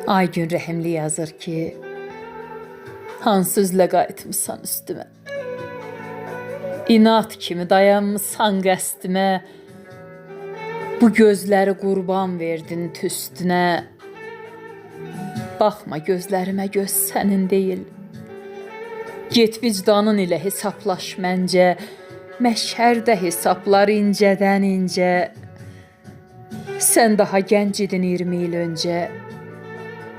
Aygün Rəhimli yazır ki, hansı üzlə qayıtmısan üstümə? İnat kimi dayanmısan qəstimə, bu gözləri qurban verdin tüstünə. Baxma gözlərimə, göz sənin deyil. Get vicdanın ilə hesaplaş məncə, məşhərdə hesablar incədən incə. Sən daha gənc idin 20 il öncə,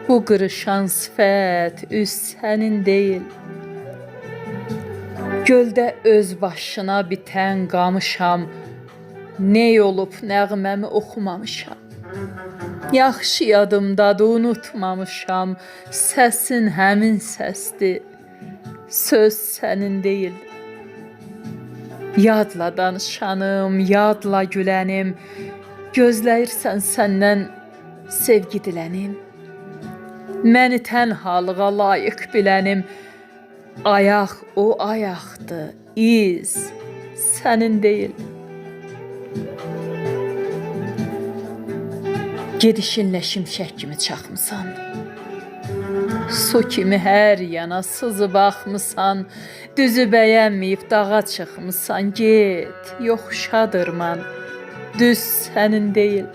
bu qırışan sifət üz sənin deyil. Göldə öz başına bitən qamışam, ney olub nəğməmi oxumamışam. Yaxşı yadımdadır, unutmamışam, səsin həmin səsdir, söz sənin deyil. Yadla danışanım, yadla gülənim, gözləyirsən səndən sevgi dilənim. Məni tənhalığa layiq bilənim, ayaq o ayaqdır, iz sənin deyil. Gedişinlə şimşək kimi çaxmısan, su kimi hər yana sızıb axmısan, düzü bəyənməyib dağa çıxmısan, get, yoxuşa dırman, düz sənin deyil.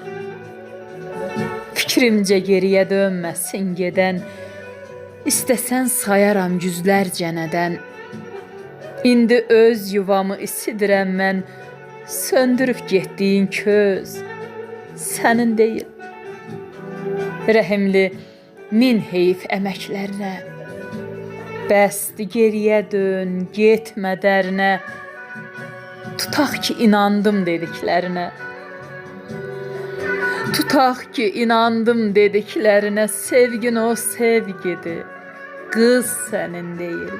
Fikrimcə geriyə dönməsin gedən, istəsən sayaram yüzlərcə nədən. İndi öz yuvamı isidirəm mən, söndürüb getdiyin köz sənin deyil. Rəhimli min heyf əməklərinə, bəsdi geriyə dön, getmə dərinə. Tutaq ki, inandım dediklərinə, tutaq ki, inandım dediklərinə, sevgin o sevgidir, qız sənin deyil.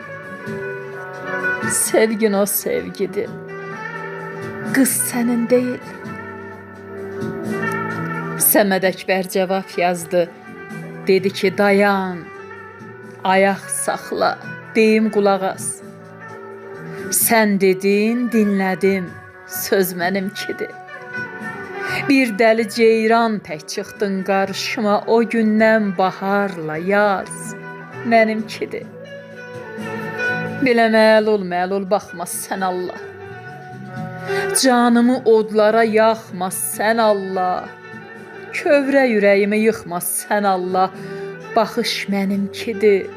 Sevgin o sevgidir, qız sənin deyil. Səməd Əkbər cavab yazdı, dedi ki, dayan, ayaq saxla, deyim qulaq as. Sən dedin, dinlədim, söz mənimkidir. Bir dəli ceyran tək çıxdın qarşıma, o gündən baharla yaz mənimkidir. Belə məlul baxmaz sən Allah, canımı odlara yaxmaz sən Allah. Kövrə ürəyimi yıxmaz sən Allah, baxış mənimkidir,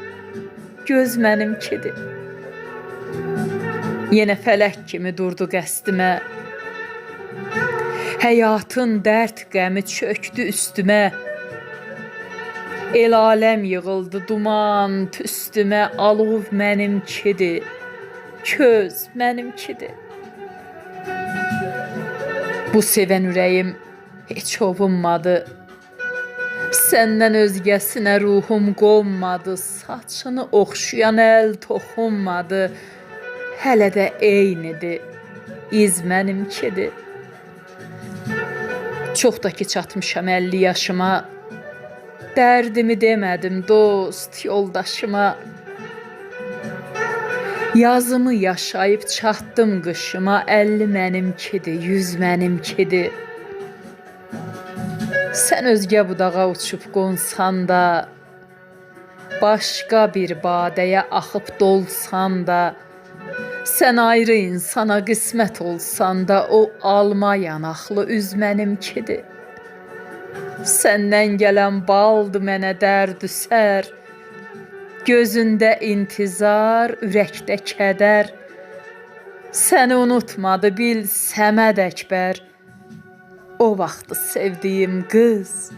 göz mənimkidir. Yenə fələk kimi durdu qəsdimə, həyatın dərd qəmi çöktü üstümə. El aləm yığıldı duman tüstümə, alov mənimkidir, köz mənimkidir. Bu sevən ürəyim heç ovunmadı, səndən özgəsinə ruhum qonmadı, saçını oxşayan əl toxunmadı, hələ də eynidir, iz mənimkidir. Çox da ki çatmışam 50 yaşıma, dərdimi demədim dost yoldaşıma. Yazımı yaşayıb çatdım qışıma, 50 mənimkidir, 100 mənimkidir. Sən özgə budağa uçub qonsan da, başqa bir badəyə axıb dolsan da, sən ayrı insana qismət olsan da, o alma yanaqlı üz mənimkidir. Səndən gələn baldı mənə dərdüsər, gözündə intizar, ürəkdə kədər. Səni unutmadı bil Səməd Əkbər, o vaxtı sevdiyim qız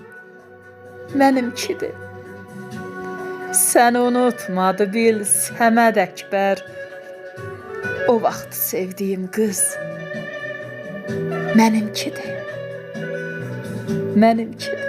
mənimkidir. Səni unutmadı bil Səməd Əkbər, o vaxtı sevdiyim qız mənimkidir, mənimkidir.